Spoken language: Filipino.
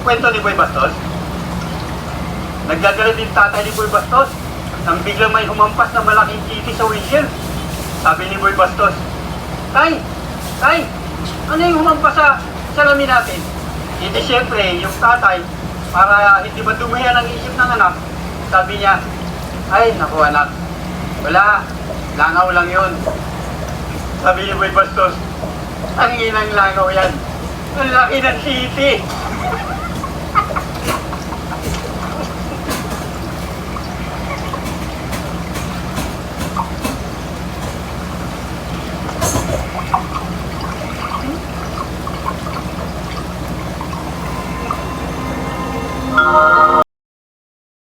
kwento ni Boy Bastos? Nagdadala din tatay ni Boy Bastos nang biglang may humampas na malaking kitty sa windshield. Sabi ni Boy Bastos, Tay! Tay! Ano yung humampas sa salamin natin? Hindi siyempre, yung tatay, para hindi madumihan ang isip ng anak, sabi niya, ay, naku anak, wala, langaw lang yun. Sabi ni Boy Bastos, ang inang langaw yan. Ang laki ng kitty.